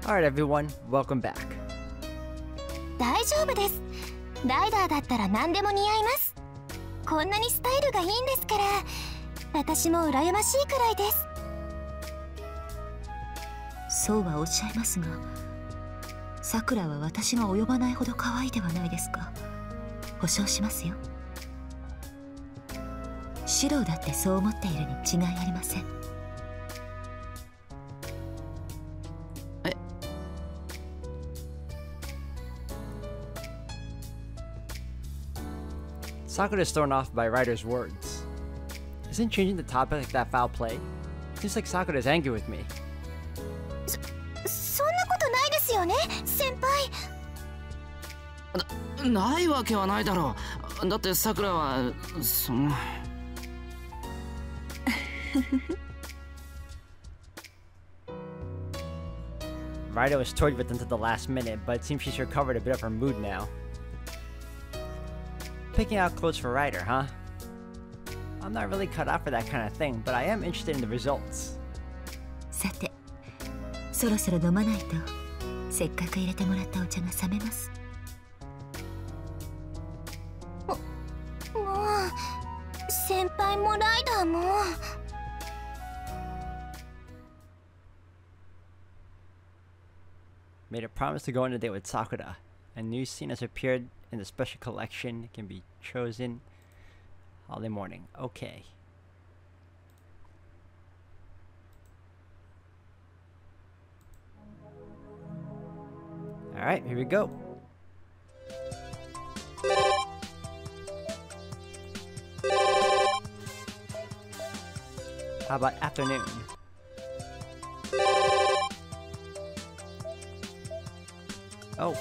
Alright everyone, welcome back. 大丈夫です。ライダーだったら何でも似合います。こんなにスタイルがいいんですから、私も羨ましいくらいです。そうはおっしゃいますが、さくらは私が及ばないほど可愛いではないですか。保証しますよ。シロだってそう思っているに違いありません。Sakura is thrown off by Ryder's words. Isn't changing the topic like that foul play? Seems like Sakura is angry with me. そんなことないですよね、先輩。ないわけはないだろう。だってさくらはそのRyder was toyed with until the last minute, but it seems she's recovered a bit of her mood now. Picking out clothes for Ryder, huh? I'm not really cut out for that kind of thing, but I am interested in the results. さて、そろそろ飲まないとせっかく入れてもらったお茶が冷めます。もう先輩もライダーも。Made a promise to go on a date with Sakura. A new scene has appeared in the special collection. It can be chosen holiday morning. Okay. Alright, here we go. How about afternoon? Oh.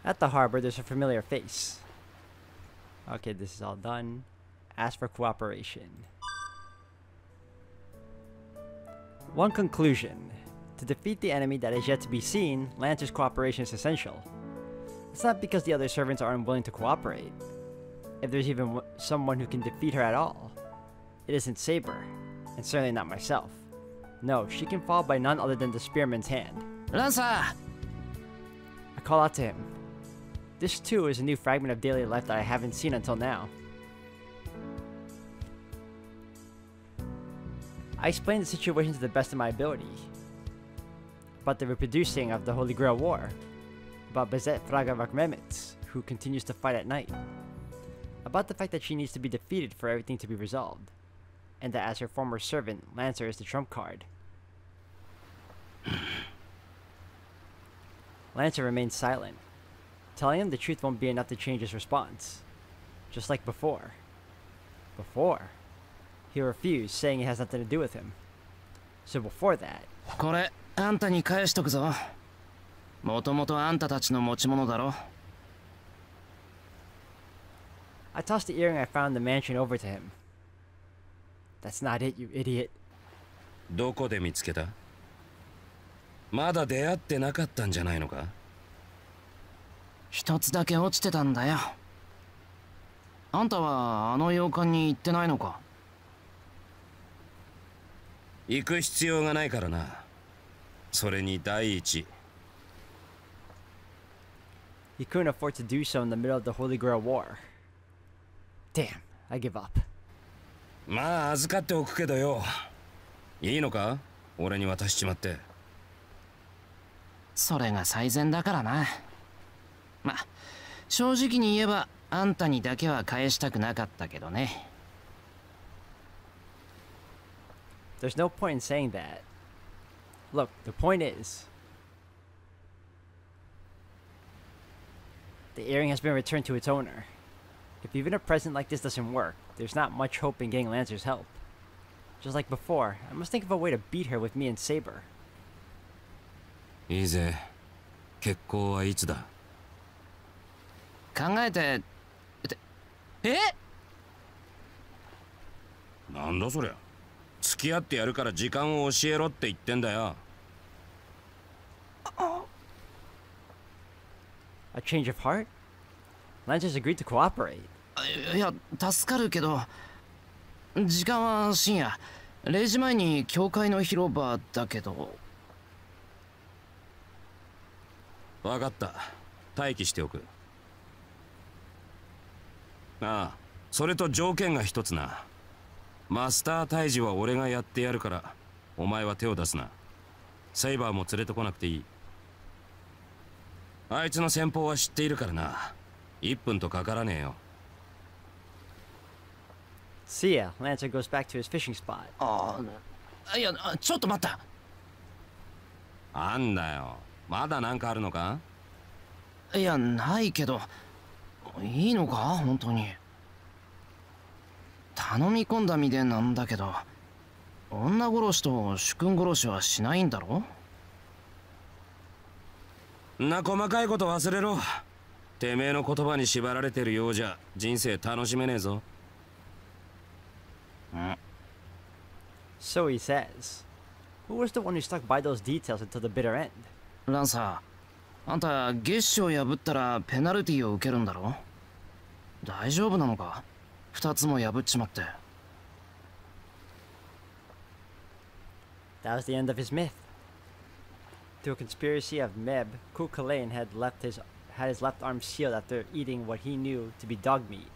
At the harbor, there's a familiar face. Okay, this is all done. Ask for cooperation. One conclusion. To defeat the enemy that is yet to be seen, Lancer's cooperation is essential. It's not because the other servants are unwilling to cooperate. If there's even someone who can defeat her at all, it isn't Saber, and certainly not myself. No, she can fall by none other than the spearman's hand. Lancer! I call out to him. This too is a new fragment of daily life that I haven't seen until now. I explained the situation to the best of my ability. About the reproducing of the Holy Grail War. About Bezet Fraga Vakmemets, who continues to fight at night. About the fact that she needs to be defeated for everything to be resolved. And that as her former servant, Lancer is the trump card. Lancer remains silent. Telling him the truth won't be enough to change his response. Just like before. Before, he refused, saying it has nothing to do with him. So before that... これ、あんたに返しとくぞ。もともとあんたたちの持ち物だろ。I tossed the earring I found in the mansion over to him. That's not it, you idiot. どこで見つけた？まだ出会ってなかったんじゃないのか？一つだけ落ちてたんだよ。あんたはあの洋館に行ってないのか？行く必要がないからな。それに第一。He couldn't afford to do so in the middle of the Holy Grail War. Damn, I give up. まあ預かっておくけどよ。いいのか？俺に渡しちまって。それが最善だからな。まあ正直に言えばあんたにだけは返したくなかったけどね。There's no point in saying that. Look, the point is... The earring has been returned to its owner. If even a present like this doesn't work, there's not much hope in getting Lancer's help. Just like before, I must think of a way to beat her with me and Saber. いいぜ。決行はいつだ？考えて。え？なんだそりゃ。付き合ってやるから時間を教えろって言ってんだよ。A change of heart? Lancer's agreed to cooperate. いや、助かるけど、時間は深夜。0時前に教会の広場だけど。分かった。待機しておく。ああ、それと条件が一つな。マスター退治は俺がやってやるから、お前は手を出すな。セイバーも連れてこなくていい。あいつの戦法は知っているからな。1分とかからねえよ。See ya. Lancer goes back to his fishing spot. ああ、いや、ちょっと待った。あんだよ。まだなんかあるのか？いや、ないけど。いいのか本当に。頼み込んだ身でなんだけど、女殺しと主君殺しはしないんだろ？な細かいこと忘れろ。てめえの言葉に縛られてるようじゃ人生楽しめねえぞ。So he says. Who was the one who stuck by those details until the bitter end? ランサー、あんた月賞破ったらペナルティを受けるんだろ？大丈夫なのか？2つも破っちまって。That was the end of his myth. Through a conspiracy of Meb, Kukulain had his left arm sealed after eating what he knew to be dog meat.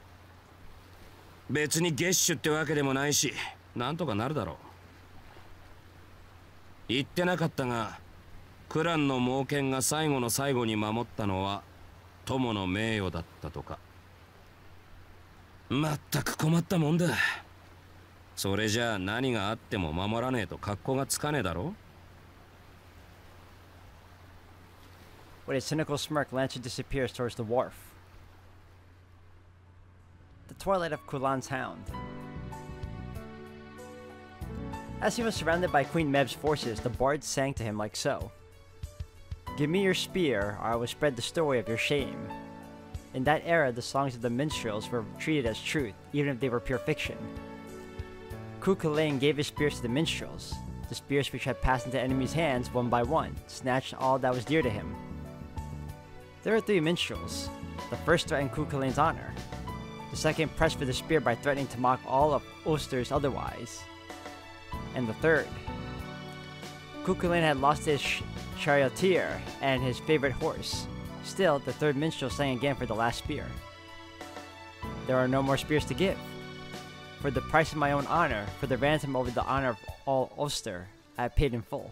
別に月収ってわけでもないし、なんとかなるだろう。言ってなかったが、クランの猛犬が最後の最後に守ったのは友の名誉だったとか。まったく困ったもんだ。それじゃあ何があっても守らねえと格好がつかねえだろ。With a cynical smirk, Lancer disappears towards the wharf. The twilight of Kulan's hound. As he was surrounded by Queen Meb's forces, the bard sang to him like so. Give me your spear, or I will spread the story of your shame. In that era, the songs of the minstrels were treated as truth, even if they were pure fiction. Kukulain gave his spears to the minstrels. The spears which had passed into enemies' hands one by one, snatched all that was dear to him. There were 3 minstrels. The first threatened Kukulain's honor. The second pressed for the spear by threatening to mock all of Ulster's otherwise. And the third. Kukulain had lost his charioteer and his favorite horse. Still, the third minstrel sang again for the last spear. There are no more spears to give. For the price of my own honor, for the ransom over the honor of all Ulster, I have paid in full.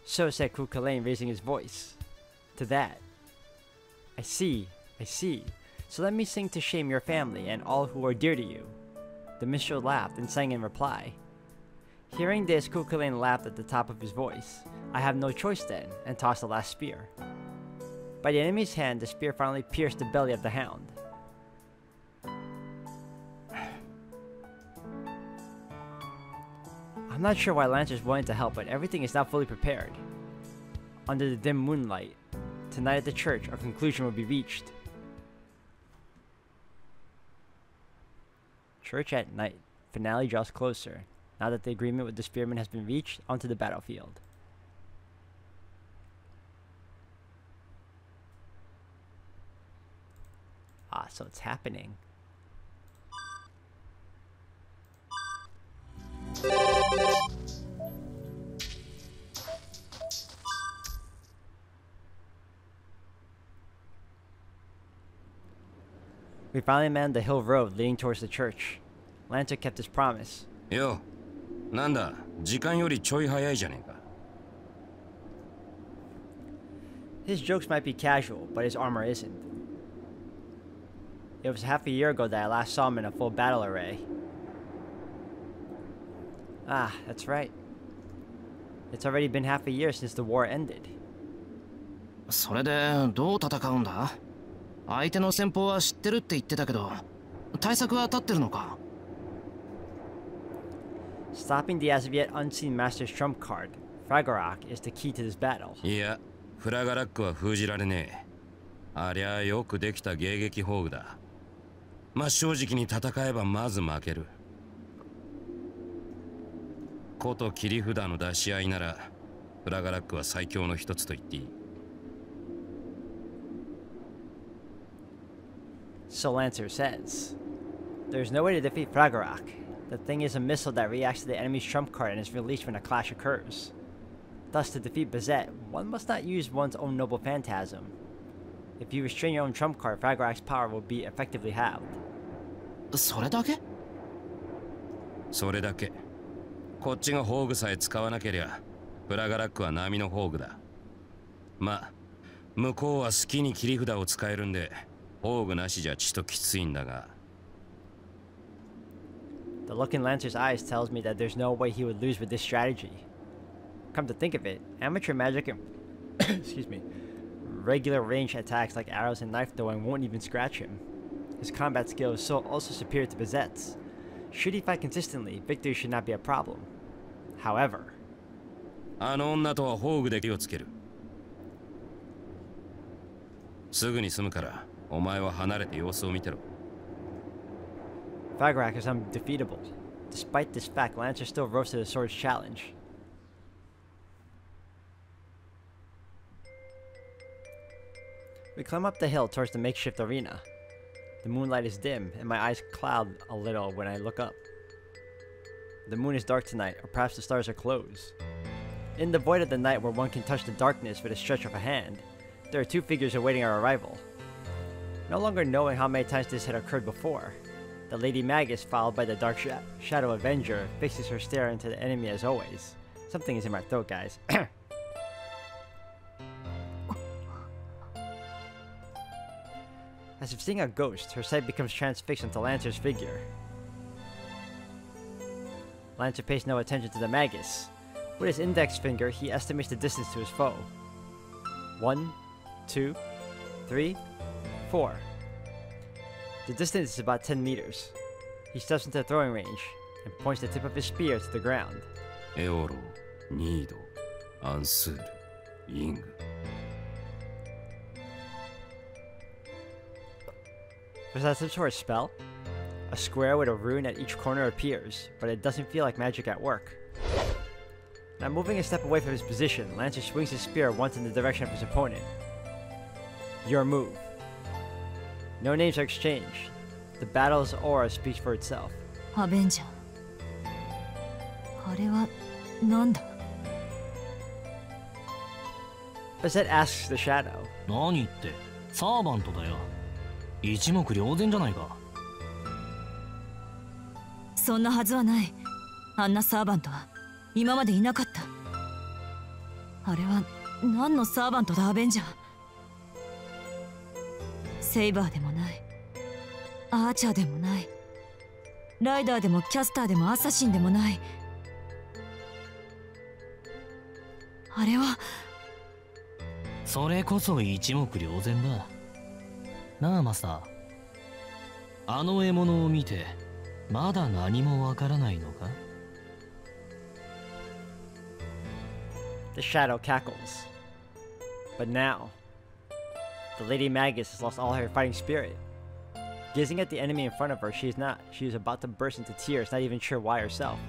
So said Kukulain, raising his voice. To that, I see. So let me sing to shame your family and all who are dear to you. The minstrel laughed and sang in reply. Hearing this, Kukulain laughed at the top of his voice. I have no choice then, and tossed the last spear. By the enemy's hand, the spear finally pierced the belly of the hound. I'm not sure why Lancer is willing to help, but everything is now fully prepared. Under the dim moonlight, tonight at the church, a conclusion will be reached. Church at night. Finale draws closer. Now that the agreement with the spearmen has been reached, onto the battlefield. Ah, so it's happening. We finally manned the hill road leading towards the church. Lancer kept his promise. よ、なんだ、時間よりちょい早いじゃねえか。His jokes might be casual, but his armor isn't. It was half a year ago that I last saw him in a full battle array. Ah, that's right. It's already been half a year since the war ended. それでどう戦うんだ？相手の戦法は知ってるって言ってたけど、対策は立ってるのか？ Stopping the as of yet unseen master's trump card, Fragorak, is the key to this battle. いや、フラガラックは封じられねえ。ありゃよくできた迎撃砲具だ。真正直に戦えばまず負ける。こと切り札の出し合いなら、フラガラックは最強の一つと言っていい。So Lancer says. There's no way to defeat Fragorak. The thing is a missile that reacts to the enemy's trump card and is released when a clash occurs. Thus, to defeat Bazette, one must not use one's own noble phantasm. If you restrain your own trump card, Fagrax's power will be effectively halved. それだけ？それだけ。こっちが宝具さえ使わなけりゃ、プラガラックは波の宝具だ。まあ、向こうは好きに切り札を使えるんで、宝具なしじゃちときついんだが。The look in Lancer's eyes tells me that there's no way he would lose with this strategy. Come to think of it, amateur magic and excuse me, regular range attacks like arrows and knife throwing won't even scratch him. His combat skill is also superior to Bazette's. Should he fight consistently, victory should not be a problem. However, あの女とは宝具で気をつける。すぐに済むから、お前は離れて様子を見てろ。Fagrax is undefeatable. Despite this fact, Lancer still rose to the sword's challenge. We climb up the hill towards the makeshift arena. The moonlight is dim, and my eyes cloud a little when I look up. The moon is dark tonight, or perhaps the stars are closed. In the void of the night where one can touch the darkness with a stretch of a hand, there are two figures awaiting our arrival. No longer knowing how many times this had occurred before, the Lady Magus, followed by the Dark Shadow Avenger, fixes her stare into the enemy as always. Something is in my throat, guys. As if seeing a ghost, her sight becomes transfixed onto Lancer's figure. Lancer pays no attention to the Magus. With his index finger, he estimates the distance to his foe. 1, 2, 3, 4. The distance is about 10 meters. He steps into the throwing range and points the tip of his spear to the ground. エオロ、ニード、アンスール、イング。Was that some sort of spell? A square with a rune at each corner appears, but it doesn't feel like magic at work. Now moving a step away from his position, Lancer swings his spear once in the direction of his opponent. Your move. No names are exchanged. The battle's aura speaks for itself. アベンジャー。あれはなんだ？ Bazette asks the Shadow. 何って、サーバントだよ。一目瞭然じゃないか。そんなはずはない。あんなサーバントは今までいなかった。あれは何のサーバントだ、アベンジャー。セイバーでもない。アーチャーでもない。ライダーでもキャスターでもアサシンでもない。あれはそれこそ一目瞭然だ。なあマスター、あの獲物を見てまだ何もわからないのか？ The Shadow cackles. But now, the Lady Magus has lost all her fighting spirit. Gazing at the enemy in front of her, she is about to burst into tears, not even sure why herself.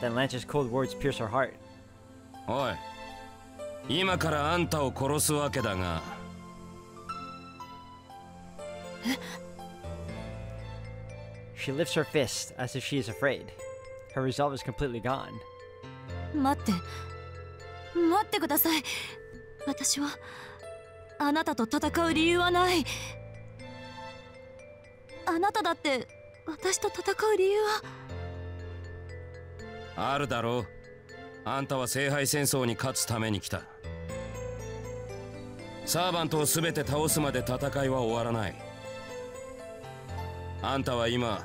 Then Lancer's cold words pierce her heart. おい、今からあんたを殺すわけだが。She lifts her fist as if she is afraid. Her resolve is completely gone. 待ってください。私はあなたと戦う理由はない。あなただって私と戦う理由はあるだろう。あんたは聖杯戦争に勝つために来た。サーバントを全て倒すまで戦いは終わらない。あんたは今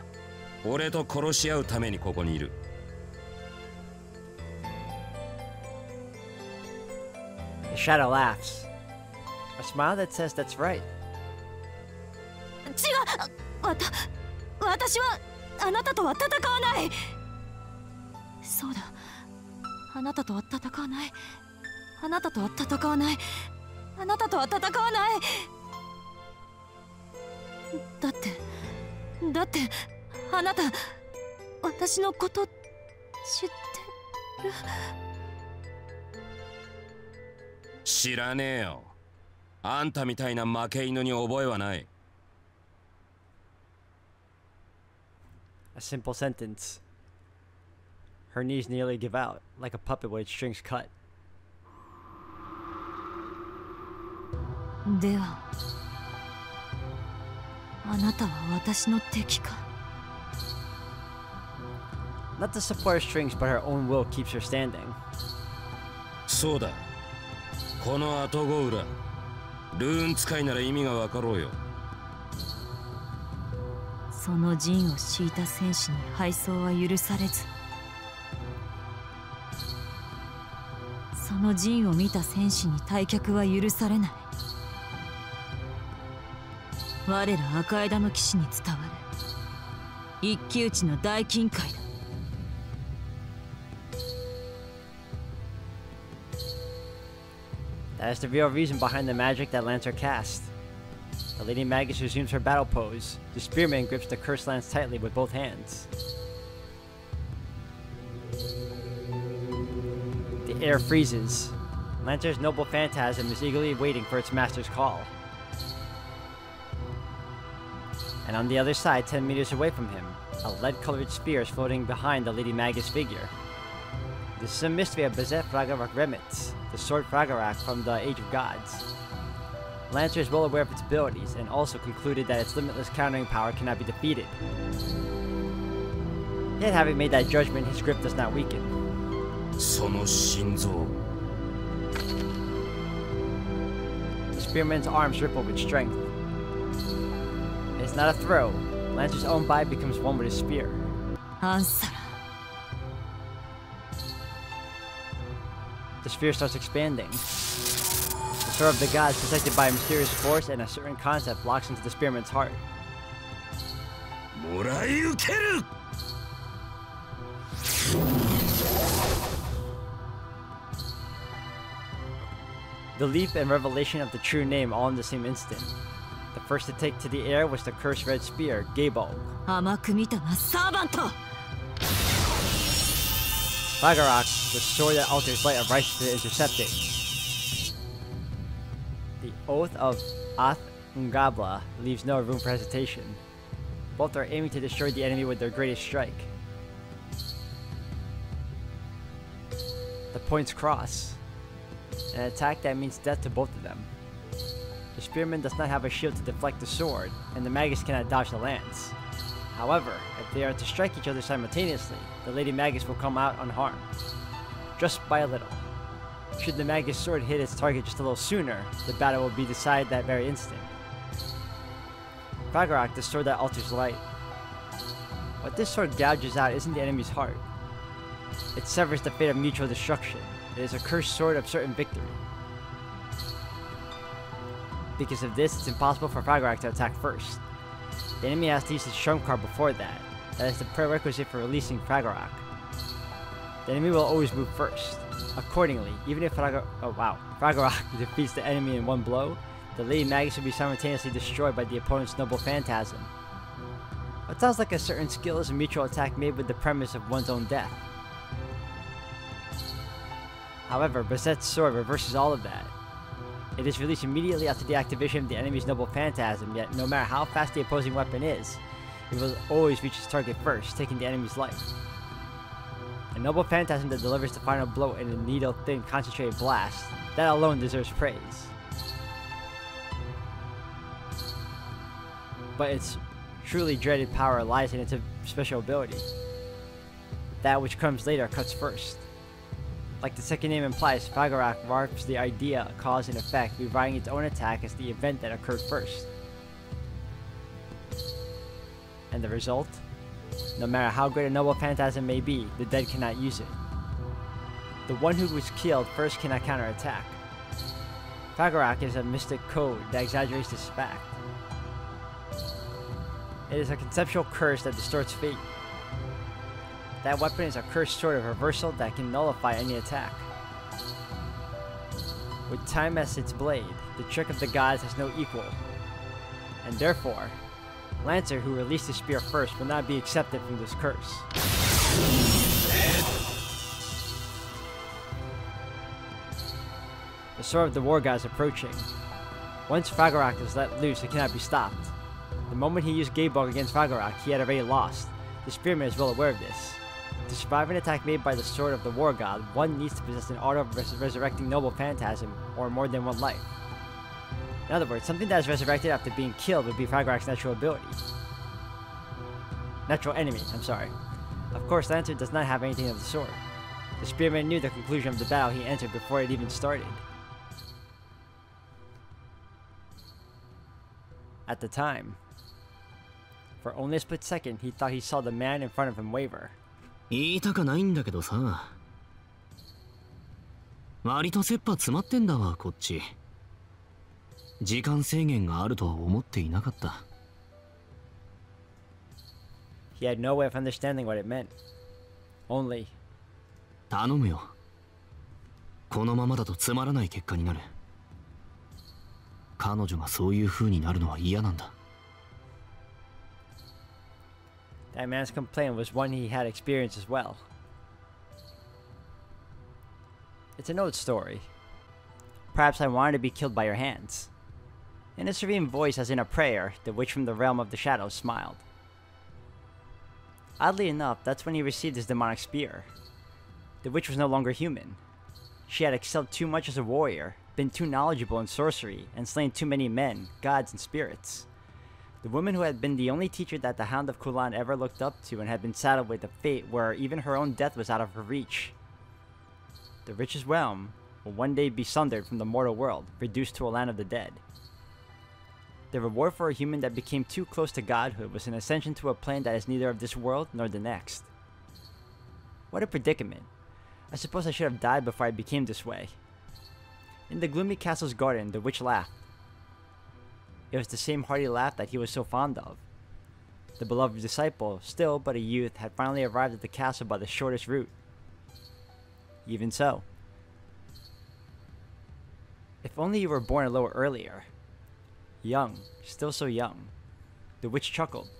俺と殺し合うためにここにいる。The Shadow laughs. A smile that says that's right. 違う。私はあなたとは戦わない。そうだ、あなたとは戦わない。あなたとは戦わない。あなたとは戦わない。だってあなた私のこと知ってる？知らねえよ。あんたみたいな負け犬に覚えはない。A simple sentence. Her knees nearly give out, like a puppet with its strings cut. ではあなたは私の敵か Not the support of strings, but her own will keeps her standing. そうだ。この後子裏、ルーン使いなら意味がわかろうよ。その陣を敷いた戦士に敗走は許されず、その陣を見た戦士に退却は許されない。我ら赤枝の騎士に伝わる一騎打ちの大金塊だ。That is the real reason behind the magic that Lancer cast. The Lady Magus resumes her battle pose. The spearman grips the cursed lance tightly with both hands. The air freezes. Lancer's noble phantasm is eagerly waiting for its master's call. And on the other side, 10 meters away from him, a lead-colored spear is floating behind the Lady Magus figure. This is a mystery of Bezet Fragarak Remitz, the sword Fragarak from the Age of Gods. Lancer is well aware of its abilities, and also concluded that its limitless countering power cannot be defeated. Yet having made that judgment, his grip does not weaken. その心臓。 The spearman's arms ripple with strength. It's not a throw. Lancer's own body becomes one with his spear. アンサラ The sphere starts expanding. The sword of the gods, protected by a mysterious force and a certain concept, locks into the spearman's heart. もらい受ける。 The leap and revelation of the true name all in the same instant. The first to take to the air was the cursed red spear, Gaebulg. 甘く見たなサーバント Fragarak, the sword that alters light, arises to intercept it. The oath of Ath Ngabla leaves no room for hesitation. Both are aiming to destroy the enemy with their greatest strike. The points cross. An attack that means death to both of them. The spearman does not have a shield to deflect the sword, and the magus cannot dodge the lance. However, if they are to strike each other simultaneously, the Lady Magus will come out unharmed. Just by a little. Should the magus sword hit its target just a little sooner, the battle will be decided that very instant. Fragarak, the sword that alters light. What this sword gouges out isn't the enemy's heart. It severs the fate of mutual destruction. It is a cursed sword of certain victory. Because of this, it's impossible for Fragarak to attack first. The enemy has to use his trump card before that. That is the prerequisite for releasing Fragarak. The enemy will always move first. Accordingly, even if Fragarak defeats the enemy in one blow, the Lady Magus will be simultaneously destroyed by the opponent's noble phantasm. What sounds like a certain skill is a mutual attack made with the premise of one's own death. However, Bezet's sword reverses all of that. It is released immediately after the activation of the enemy's noble phantasm, yet no matter how fast the opposing weapon is, it will always reach its target first, taking the enemy's life. A noble phantasm that delivers the final blow in a needle-thin concentrated blast, that alone deserves praise. But its truly dreaded power lies in its special ability. That which comes later cuts first. Like the second name implies, Fragarak warps the idea, cause and effect, rewriting its own attack as the event that occurred first. And the result? No matter how great a noble phantasm may be, the dead cannot use it. The one who was killed first cannot counterattack. Fragarak is a mystic code that exaggerates this fact. It is a conceptual curse that distorts fate. That weapon is a cursed sword of reversal that can nullify any attack. With time as its blade, the trick of the gods has no equal. And therefore, Lancer, who released his spear first, will not be accepted from this curse. The sword of the war god is approaching. Once Fragarak is let loose, it cannot be stopped. The moment he used Gaebulg against Fragarak, he had already lost. The spearman is well aware of this. To survive an attack made by the sword of the war god, one needs to possess an auto-resurrecting noble phantasm or more than one life. In other words, something that is resurrected after being killed would be Fragrak's natural ability. Natural enemy, I'm sorry. Of course, Lancer does not have anything of the sort. The spearman knew the conclusion of the battle he entered before it even started. At the time, for only a split second, he thought he saw the man in front of him waver. 言いたかないんだけどさ。割と切羽詰まってんだわ、こっち。時間制限があるとは思っていなかった。He had no way of understanding what it meant. Only. 頼むよ。このままだとつまらない結果になる。彼女がそういう風になるのは嫌なんだ。That man's complaint was one he had experienced as well. It's an old story. Perhaps I wanted to be killed by your hands. In a serene voice as in a prayer, the witch from the realm of the shadows smiled. Oddly enough, that's when he received his demonic spear. The witch was no longer human. She had excelled too much as a warrior, been too knowledgeable in sorcery, and slain too many men, gods, and spirits. The woman who had been the only teacher that the Hound of Kulan ever looked up to and had been saddled with a fate where even her own death was out of her reach. The richest realm will one day be sundered from the mortal world, reduced to a land of the dead. The reward for a human that became too close to godhood was an ascension to a plane that is neither of this world nor the next. What a predicament. I suppose I should have died before I became this way. In the gloomy castle's garden, the witch laughed. It was the same hearty laugh that he was so fond of. The beloved disciple, still but a youth, had finally arrived at the castle by the shortest route. Even so. If only you were born a little earlier. Young, still so young. The witch chuckled.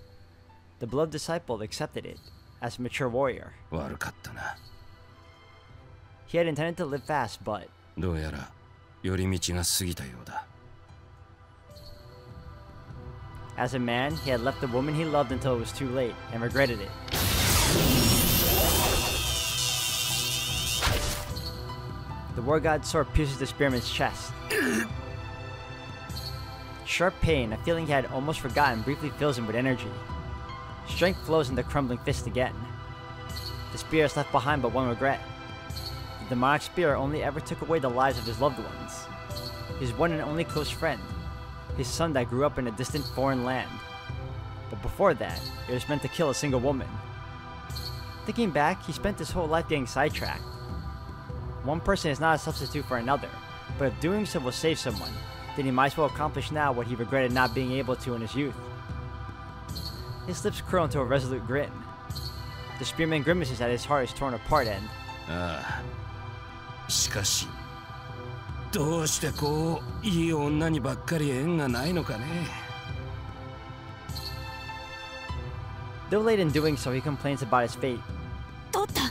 The beloved disciple accepted it, as a mature warrior. 悪かったな。 He had intended to live fast, but... どうやら寄り道が過ぎたようだ。 As a man, he had left the woman he loved until it was too late, and regretted it. The war god's sword pierces the spearman's chest. Sharp pain, a feeling he had almost forgotten, briefly fills him with energy. Strength flows in the crumbling fist again. The spear is left behind but one regret. The demonic spear only ever took away the lives of his loved ones. His one and only close friend. His son that grew up in a distant foreign land. But before that, it was meant to kill a single woman. Thinking back, he spent his whole life getting sidetracked. One person is not a substitute for another, but if doing so will save someone, then he might as well accomplish now what he regretted not being able to in his youth. His lips curl into a resolute grin. The spearman grimaces as his heart is torn apart and... ああ。しかし、どうしてこういい女にばっかり縁がないのかね。Though late in doing so, he complains about his fate. 取った。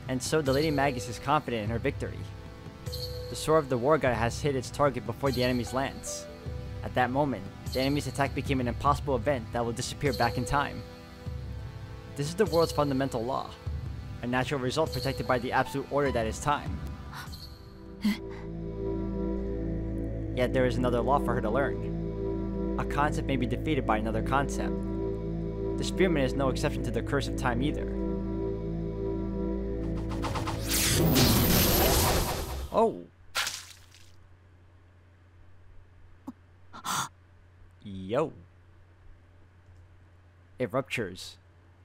And so the Lady Magus is confident in her victory. The sword of the war god has hit its target before the enemy's lance. At that moment, the enemy's attack became an impossible event that will disappear back in time. This is the world's fundamental law, a natural result protected by the absolute order that is time. Yet there is another law for her to learn. A concept may be defeated by another concept. The spearman is no exception to the curse of time either. Oh! Yo. It ruptures.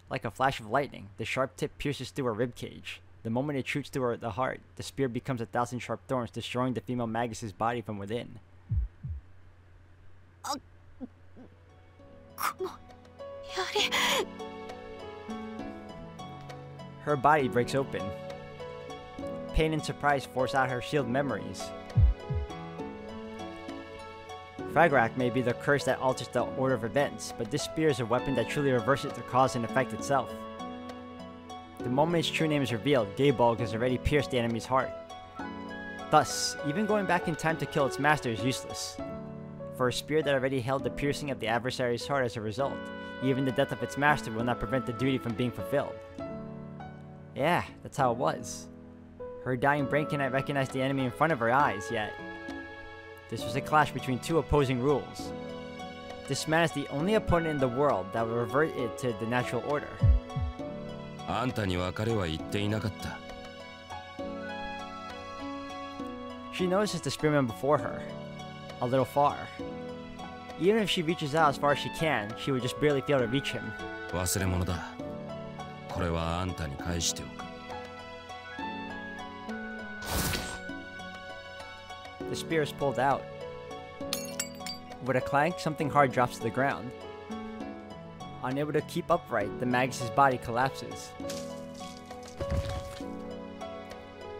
Like a flash of lightning, the sharp tip pierces through her ribcage. The moment it shoots through the heart, the spear becomes 1,000 sharp thorns, destroying the female Magus's body from within. Her body breaks open. Pain and surprise force out her sealed memories. Fragrak may be the curse that alters the order of events, but this spear is a weapon that truly reverses the cause and effect itself. The moment its true name is revealed, Gaybolg has already pierced the enemy's heart. Thus, even going back in time to kill its master is useless. For a spear that already held the piercing of the adversary's heart as a result, Even the death of its master will not prevent the duty from being fulfilled. Yeah, that's how it was. Her dying brain cannot recognize the enemy in front of her eyes, yet this was a clash between two opposing rules. This man is the only opponent in the world that will revert it to the natural order. あんたに別れは言っていなかった。She notices the spearman before her, a little far. Even if she reaches out as far as she can, she would just barely fail to reach him. 忘れ物だ。これはあんたに返しておく。The spear is pulled out. With a clank, something hard drops to the ground. Unable to keep upright, the Magus's body collapses.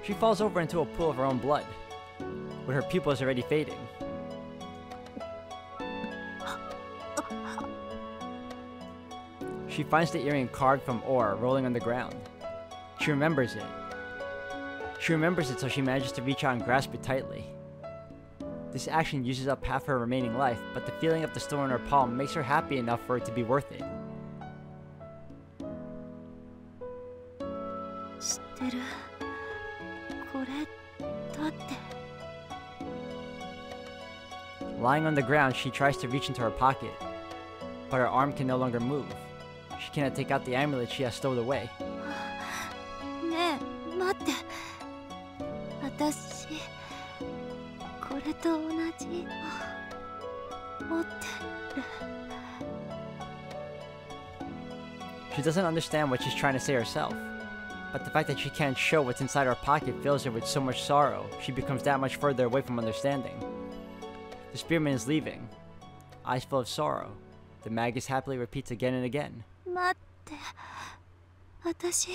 She falls over into a pool of her own blood, with her pupils already fading. She finds the earring carved from ore rolling on the ground. She remembers it. She remembers it so she manages to reach out and grasp it tightly. This action uses up half her remaining life, but the feeling of the stone in her palm makes her happy enough for it to be worth it. 知ってる。これだって。 Lying on the ground, she tries to reach into her pocket, but her arm can no longer move. She cannot take out the amulet she has stowed away. ねえ、待って。私、これと同じ持ってる。 She doesn't understand what she's trying to say herself, but the fact that she can't show what's inside her pocket fills her with so much sorrow, she becomes that much further away from understanding. The spearman is leaving, eyes full of sorrow. The Magus happily repeats again and again. 待って。私、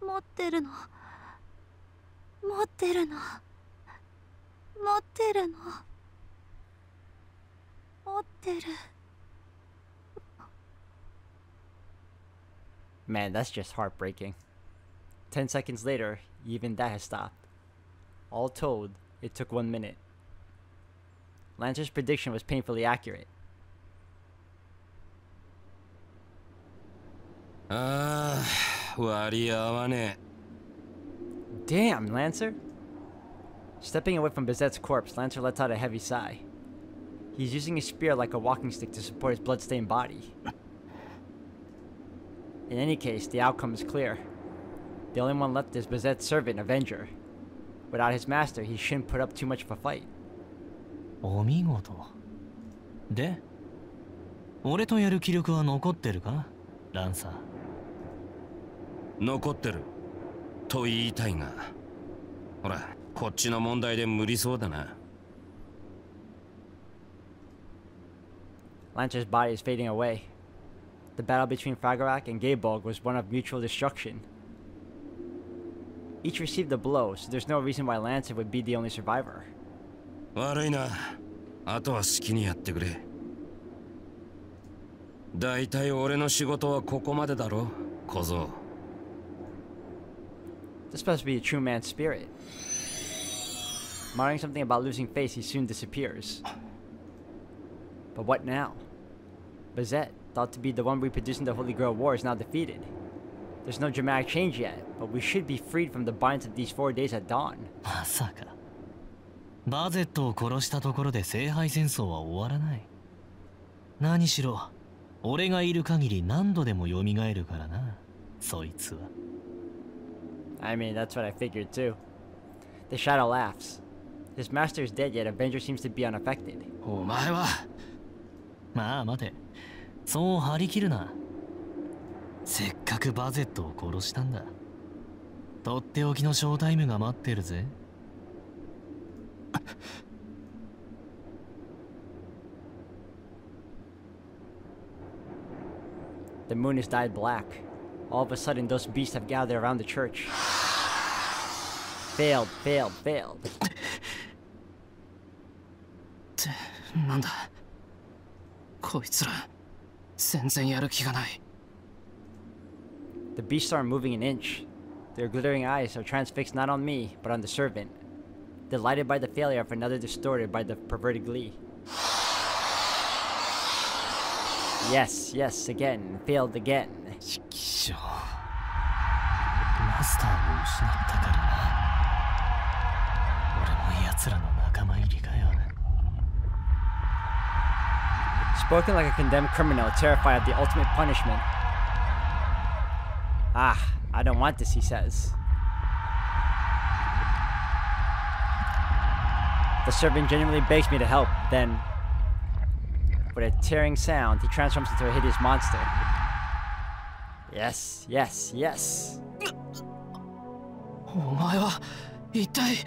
持ってるの。持ってるの。持ってるの。持ってる。 Man, that's just heartbreaking. 10 seconds later, even that has stopped. All told, it took 1 minute. Lancer's prediction was painfully accurate. ああ、割り合わねえ。 Damn, Lancer! Stepping away from Bizet's corpse, Lancer lets out a heavy sigh. He's using his spear like a walking stick to support his bloodstained body. In any case, the outcome is clear. The only one left is Bizet's servant, Avenger. Without his master, he shouldn't put up too much of a fight. お見事。で、俺とやる気力は残ってるか、ランサー。残ってると言いたいが、ほら、こっちの問題で無理そうだな。Lancer's body is fading away. The battle between Fragorak and Gaybolg was one of mutual destruction. Each received a blow, so there's no reason why Lancer would be the only survivor. 悪いな。あとは好きにやってくれ。だいたい俺の仕事はここまでだろ、小僧。This supposed to be a true man's spirit. Muttering something about losing face, he soon disappears. But what now? Bizet, thought to be the one reproducing the Holy Grail War, is now defeated. There's no dramatic change yet, but we should be freed from the binds of these 4 days at dawn. まさかバゼットを殺したところで聖杯戦争は終わらない。何しろ俺がいる限り何度でも蘇るからな、そいつは。I mean, that's what I figured too. The Shadow laughs. His master is dead, yet Avenger seems to be unaffected. お前はまあ待て、そう張り切るな。せっかくバゼットを殺したんだ。とっておきのショータイムが待ってるぜ。The moon has dyed black. All of a sudden, those beasts have gathered around the church. Failed, failed, failed. ってなんだ、こいつら全然やる気がない。 The beasts aren't moving an inch. Their glittering eyes are transfixed not on me, but on the servant, delighted by the failure of another distorted by the perverted glee. Yes, yes, again. Failed again. ちきしょう。マスターを失ったからな。俺も奴らの仲間入りかよ。Spoken like a condemned criminal, terrified of the ultimate punishment. Ah, I don't want this, he says. The servant genuinely begs me to help, then, with a tearing sound, he transforms into a hideous monster. Yes, yes, yes. お前は一体